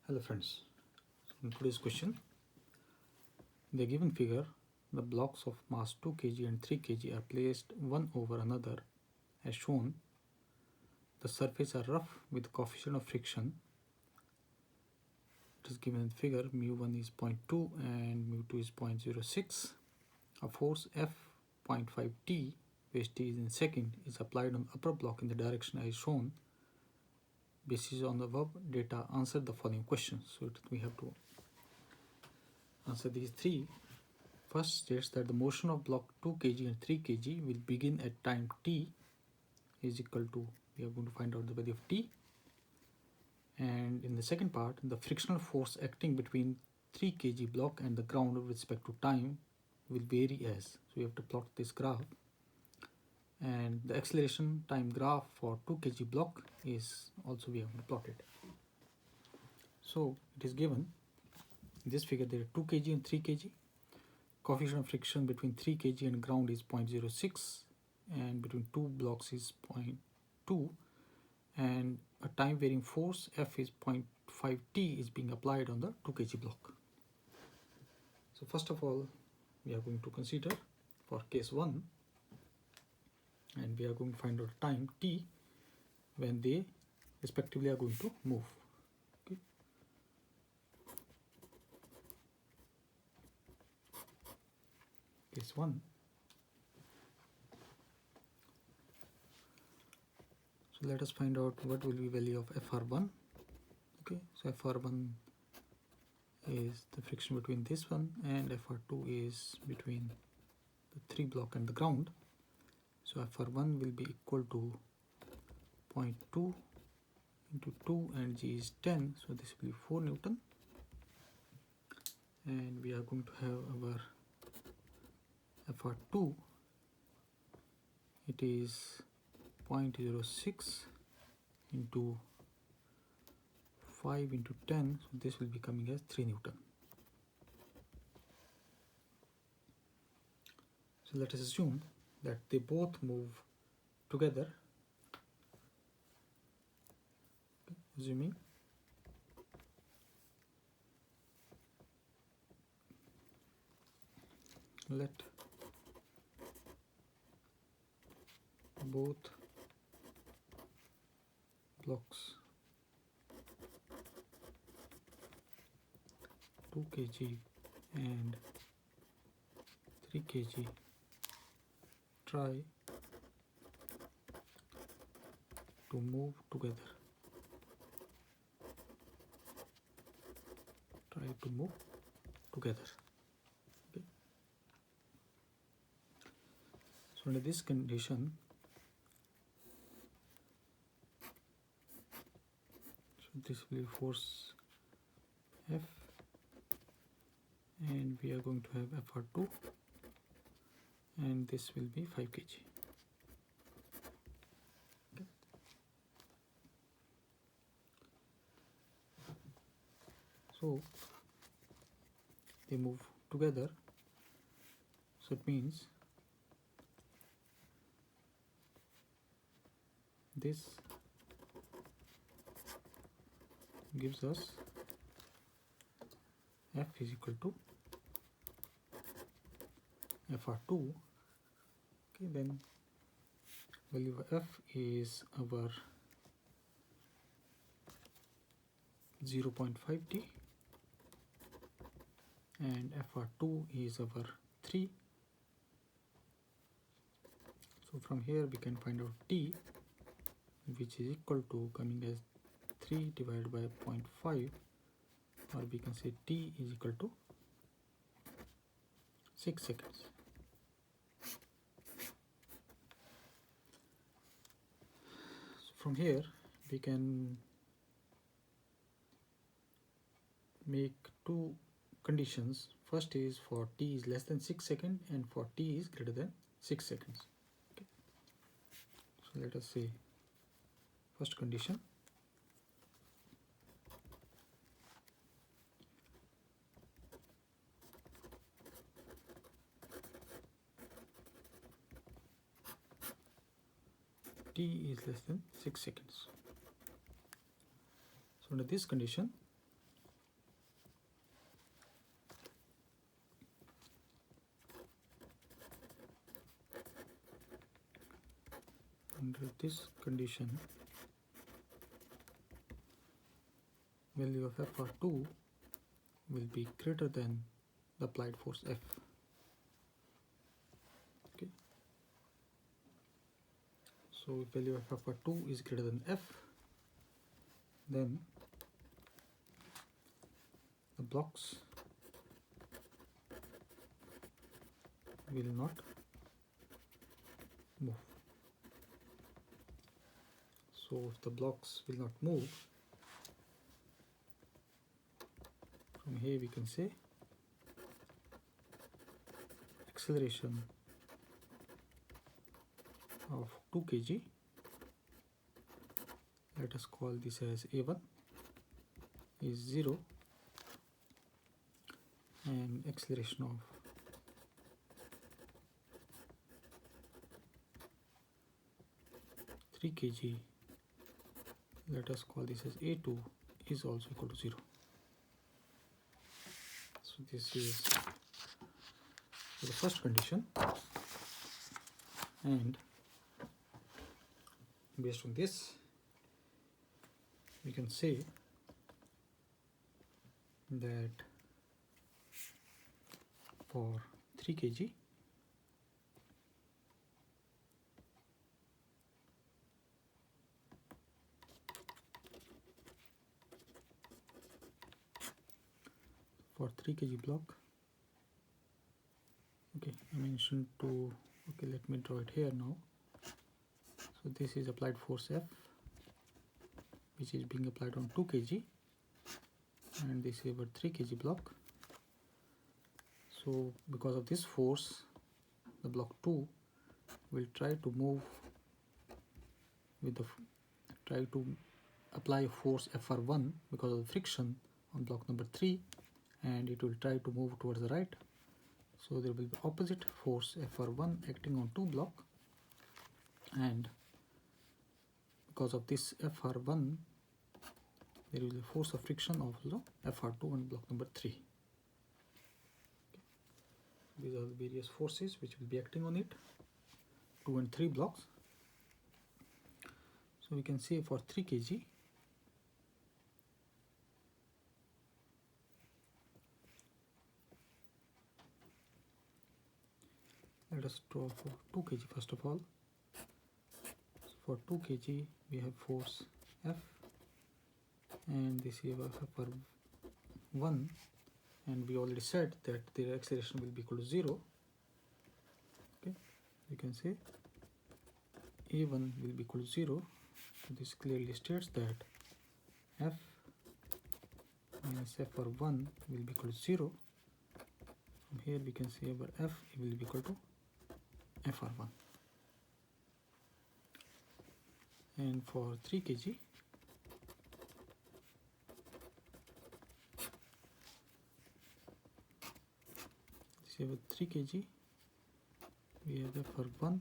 Hello friends, in today's question, in the given figure, the blocks of mass 2 kg and 3 kg are placed one over another as shown. The surfaces are rough with coefficient of friction. It is given in the figure, mu1 is 0.2 and mu2 is 0.06. A force F 0.5 T, where T is in second, is applied on the upper block in the direction as shown. Basis on the above data, answer the following questions. So we have to answer these three. First states that the motion of block 2 kg and 3 kg will begin at time t is equal to, we are going to find out the value of t. And in the second part, the frictional force acting between 3 kg block and the ground with respect to time will vary as. So we have to plot this graph. And the acceleration time graph for 2 kg block is also we have to plot it. So it is given in this figure there are 2 kg and 3 kg. Coefficient of friction between 3 kg and ground is 0.06 and between two blocks is 0.2, and a time varying force F is 0.5 T is being applied on the 2 kg block. So first of all, we are going to consider for case 1, and we are going to find out time t when they respectively are going to move. Okay. Case 1. So let us find out what will be value of Fr1. Okay, so Fr1 is the friction between this one, and Fr2 is between the 3 block and the ground. So Fr1 will be equal to 0.2 into 2 and G is 10, so this will be 4 Newton. And we are going to have our Fr2, it is 0.06 into 5 into 10, so this will be coming as 3 Newton. So let us assume that they both move together. Assuming let both blocks 2 kg and 3 kg try to move together. Okay. So under this condition, so this will be force F, and we are going to have Fr2, and this will be 5 kg. Okay. So they move together, so it means this gives us F is equal to Fr2. Okay, then value of F is our 0.5 T and Fr2 is our 3. So from here we can find out T, which is equal to coming as 3 divided by 0.5, or we can say T is equal to 6 seconds. So from here we can make two conditions. First is for t is less than 6 seconds and for t is greater than 6 seconds. Okay. So let us say first condition, t is less than 6 seconds. So under this condition, with this condition, value of FR2 will be greater than the applied force F. Okay. So if value of FR2 is greater than F, then the blocks will not move. So if the blocks will not move, from here we can say acceleration of 2 kg, let us call this as A1, is 0, and acceleration of 3 kg, let us call this as A2, is also equal to 0. So this is the first condition, and based on this we can say that for 3 kg block, okay, I mentioned to, okay, let me draw it here now. So this is applied force F, which is being applied on 2 kg, and this is our 3 kg block. So because of this force, the block 2 will try to move with the, try to apply force FR1 because of the friction on block number 3, and it will try to move towards the right. So there will be opposite force FR1 acting on 2 block, and because of this FR1 there will be a force of friction of FR2 on block number 3. Okay. These are the various forces which will be acting on it, 2 and 3 blocks. So we can say for 3 kg let us draw for 2 kg first of all. So for 2 kg we have force F, and this is FR1, and we already said that the acceleration will be equal to 0. Okay, you can say A1 will be equal to 0. So this clearly states that F minus FR1 will be equal to 0. From here we can say our F will be equal to FR1. And for 3 kg this is 3 kg, we have FR1,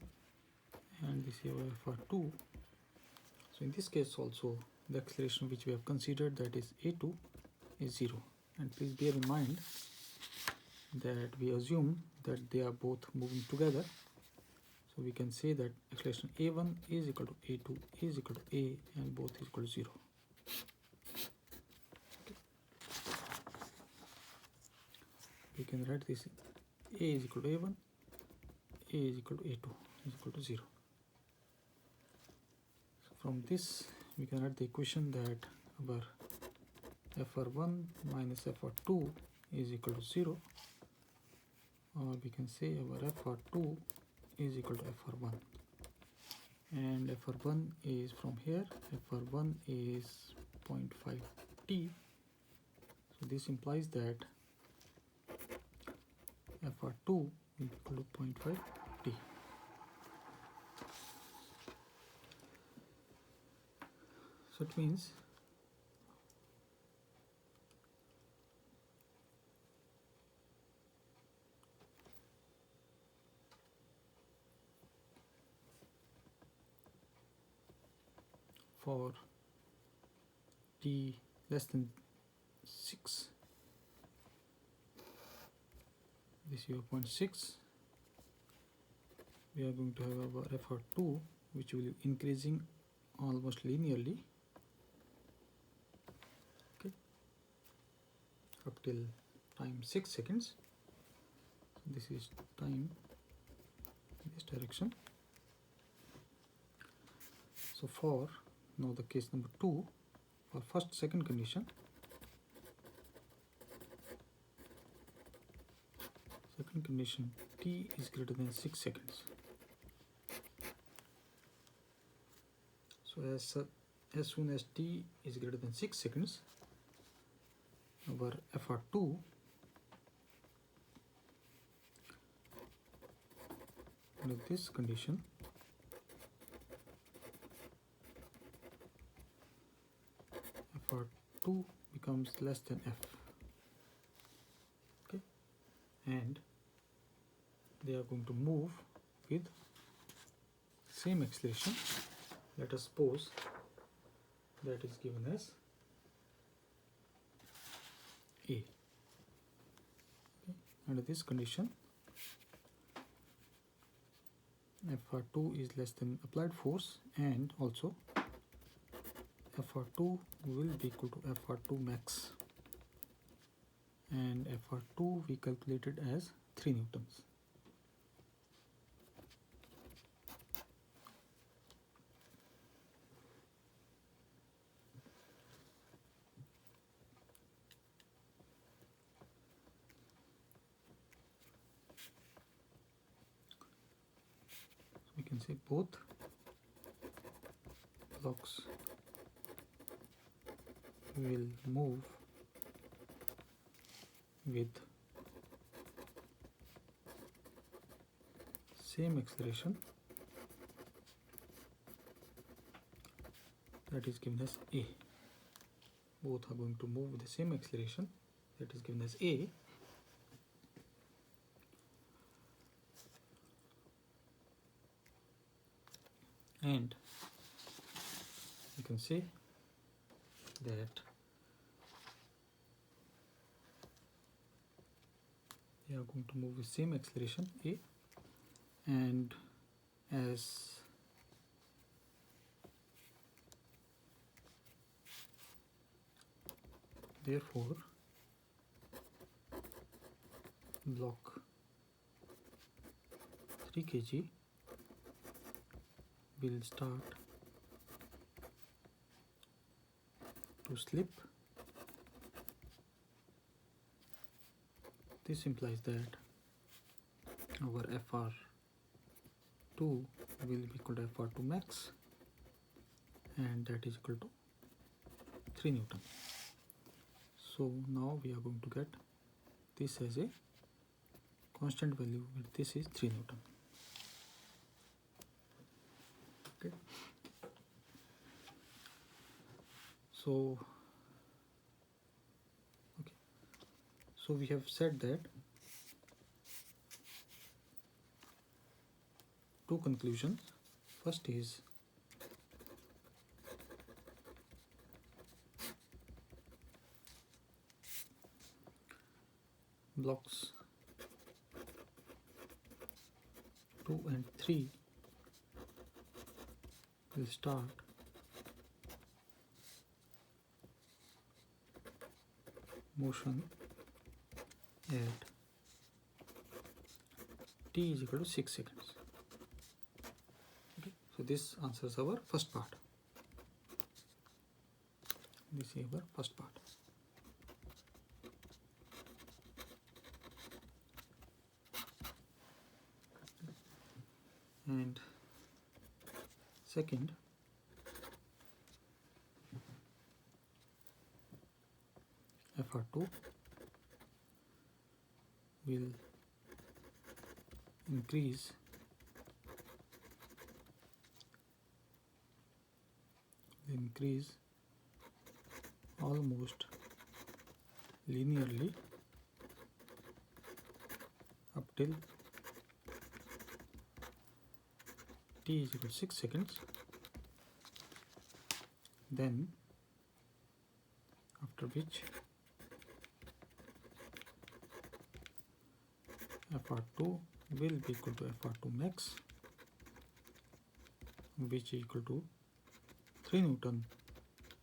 and this is FR2. So in this case also the acceleration which we have considered, that is A2, is 0. And please bear in mind that we assume that they are both moving together. So we can say that acceleration A1 is equal to A2 is equal to A, and both is equal to 0. Okay. We can write this A is equal to A1, A is equal to A2 is equal to 0. So from this we can write the equation that our FR1 minus FR2 is equal to 0, or we can say our FR2 is equal to FR1, and FR1 is from here, FR1 is 0.5 T. So this implies that FR2 will be equal to 0.5 T. So it means for T less than 6, this is 0.6, we are going to have our FR2 which will be increasing almost linearly, okay, up till time 6 seconds. This is time in this direction. So for now the case number 2, for second condition, t is greater than 6 seconds. So as soon as t is greater than 6 seconds, our FR2 under this condition FR2 becomes less than F, okay, and they are going to move with same acceleration. Let us suppose that is given as A. Okay. Under this condition, FR2 is less than applied force, and also FR2 will be equal to FR2 max, and FR2 we calculated as 3 newtons. We can say both blocks will move with same acceleration, that is given as A. Both are going to move with the same acceleration, that is given as A. And you can say that they are going to move with same acceleration A, and as therefore block 3 kg will start to slip. This implies that our FR2 will be equal to FR2 max, and that is equal to 3 Newton. So now we are going to get this as a constant value, but this is 3 Newton. Okay. So we have said that two conclusions. First is blocks 2 and 3 will start motion at t is equal to 6 seconds. Okay, so this answers our first part. This is our first part. And second, FR2 will increase almost linearly up till t is equal to 6 seconds. Then after which FR2 will be equal to FR2 max, which is equal to 3 Newton.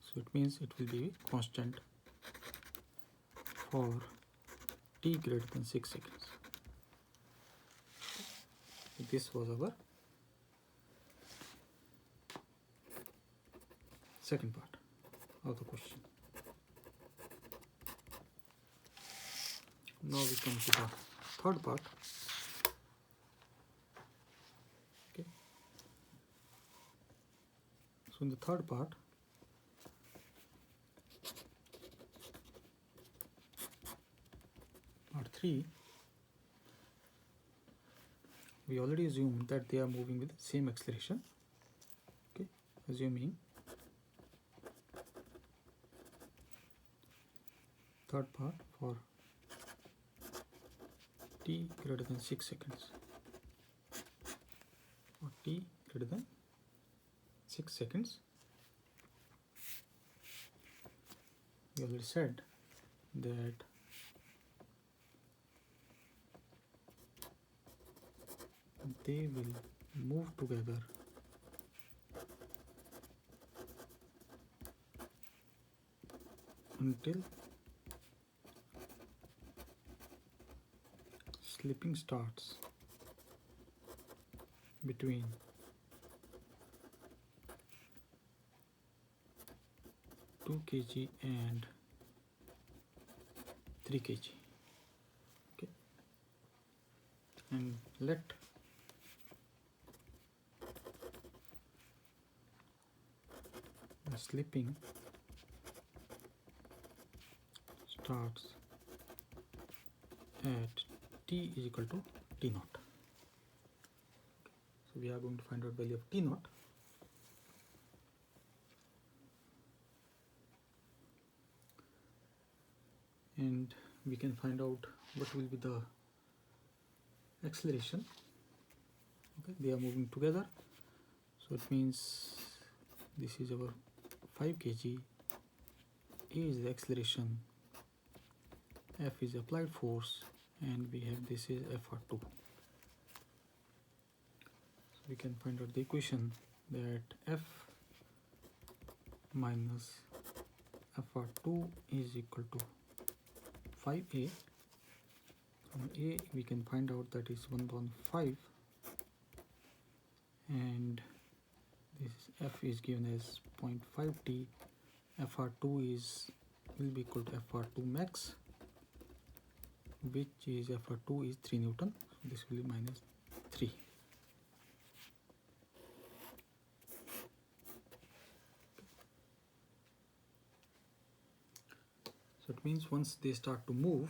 So it means it will be constant for t greater than 6 seconds. This was our second part of the question. Now we come to the third part. Okay. So in the third part, part 3, we already assumed that they are moving with the same acceleration. Okay, assuming third part for t greater than 6 seconds, or t greater than 6 seconds. We already said that they will move together until slipping starts between 2 kg and 3 kg. Okay, and let the slipping starts at t is equal to t naught. So we are going to find out value of t naught. And we can find out what will be the acceleration. Okay, they are moving together, so it means this is our 5 kg, a is the acceleration, f is applied force, and we have this is fr2. So we can find out the equation that f minus fr2 is equal to 5a. From a we can find out that is 1.5, and this f is given as 0.5t. fr2 will be equal to fr2 max, which is fr2 is 3 Newton. So this will be minus 3. So it means once they start to move,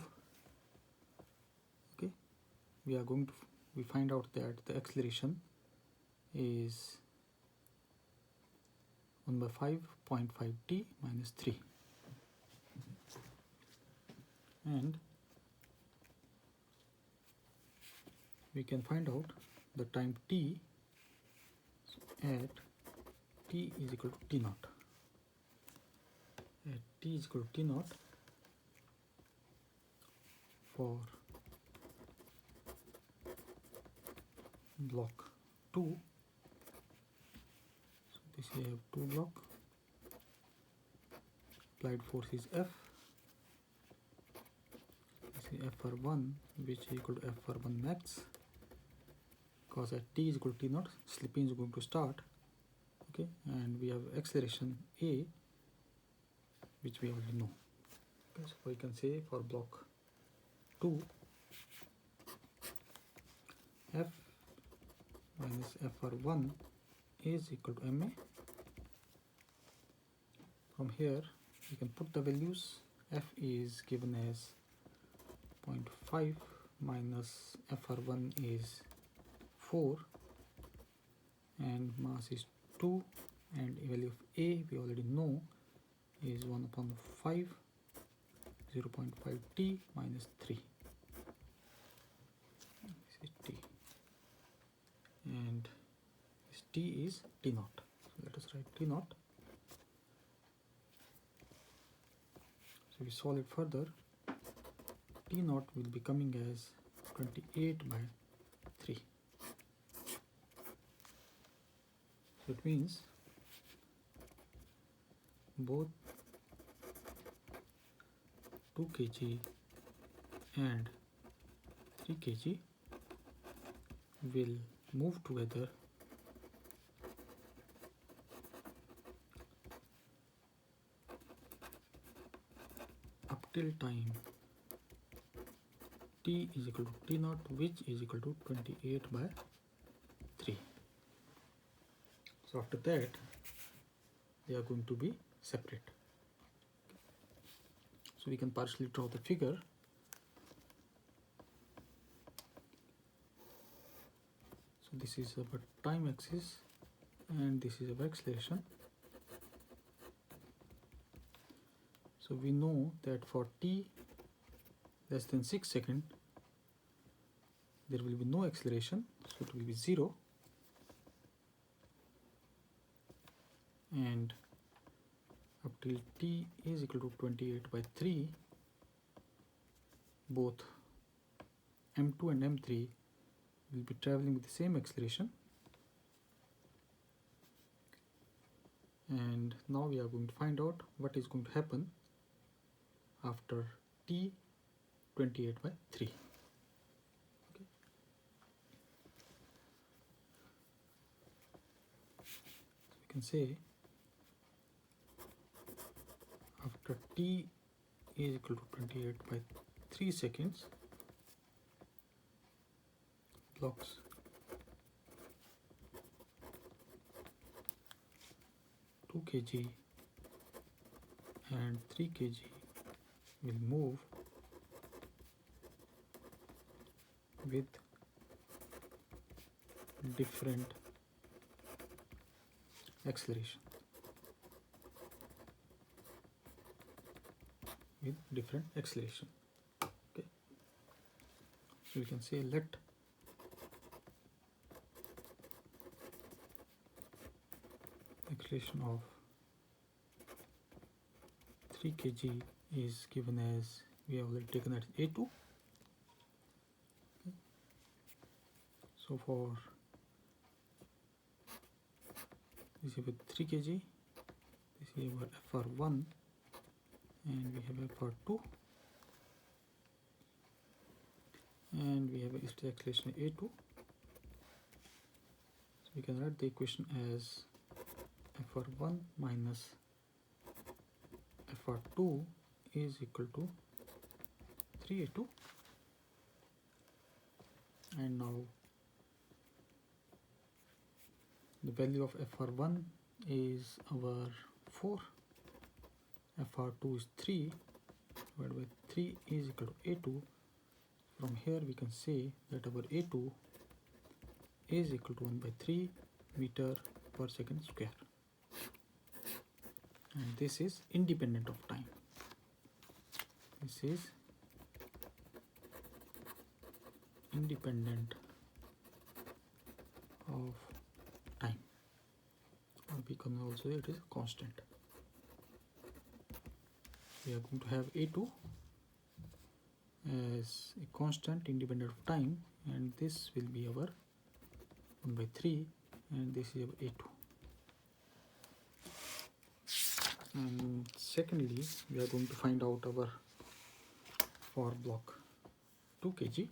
okay, we find out that the acceleration is 1 by 5.5t minus 3, and we can find out the time t at t is equal to t naught. At t is equal to t naught for block 2. So this is have 2 block. Applied force is F. This is Fr1, which is equal to Fr1 max. Because at t is equal to t naught, slipping is going to start. Okay, and we have acceleration A, which we already know. Okay, so we can say for block 2, F minus Fr1 is equal to ma. From here we can put the values. F is given as 0.5 minus Fr1 is 4, and mass is 2, and value of A we already know is 1 upon 5, 0.5 t minus 3. This is t, and this t is t naught. So let us write t naught. So we solve it further. T naught will be coming as 28 by 3. So it means both 2 kg and 3 kg will move together up till time t is equal to t naught, which is equal to 28 by 3. So after that they are going to be separate. So we can partially draw the figure. So this is our time axis and this is our acceleration. So we know that for t less than 6 seconds there will be no acceleration, so it will be 0, and up till t is equal to 28 by 3 both m2 and m3 will be traveling with the same acceleration. And now we are going to find out what is going to happen after t 28 by 3. Okay. So we can say after t is equal to 28 by 3 seconds, blocks two kg and 3 kg will move with different acceleration. Okay. So we can say let acceleration of 3 kg is given as, we have already taken that as A2. Okay. So for this is with 3 kg, this is our FR1 and we have FR2 and we have a acceleration A2. So we can write the equation as FR1 minus FR2 is equal to 3A2, and now the value of FR1 is our 4, FR2 is 3, divided by 3 is equal to A2. From here we can say that our A2 is equal to 1 by 3 meter per second square, and this is independent of time. This is independent of time, or we can also say it is constant. We are going to have A2 as a constant independent of time, and this will be our 1 by 3 and this is our A2. And secondly, we are going to find out our for block 2 kg.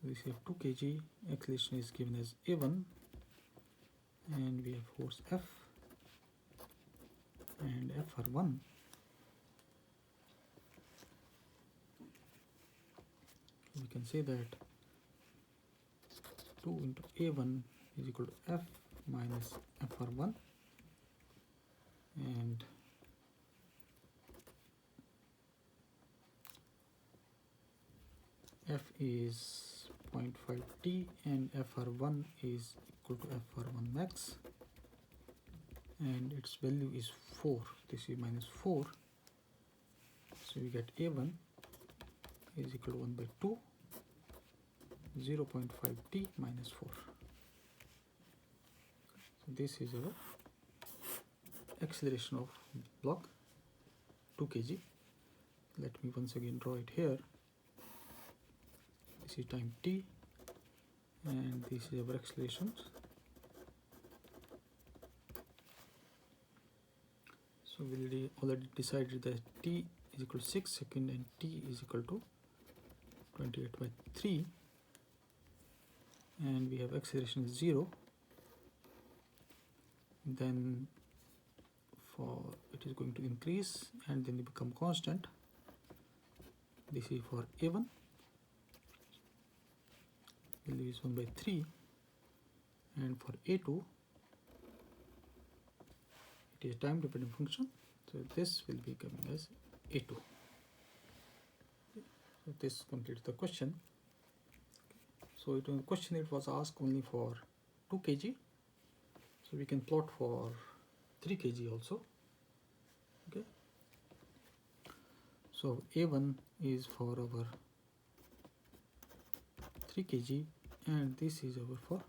So this is 2 kg, acceleration is given as A1 and we have force F and FR1. We can say that 2 into A1 is equal to F minus FR1, and F is 0.5 T and FR1 is equal to FR1 max, and its value is 4. This is minus 4, so we get A1 is equal to 1 by 2, 0.5 T minus 4. So this is our acceleration of block 2 kg. Let me once again draw it here. This is time t, and this is our accelerations. So we already decided that t is equal to 6 seconds and t is equal to 28/3, and we have acceleration is 0. Then for it is going to increase and then become constant. This is for a1, value is 1/3, and for a2 it is time dependent function, so this will be coming as a2. So this completes the question. So it was question, it was asked only for 2 kg, so we can plot for 3 kg also. Okay, so a1 is for our 3 kg and this is our for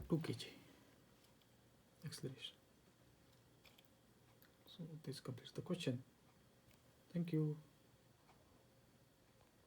2 kg acceleration. So this completes the question. Thank you.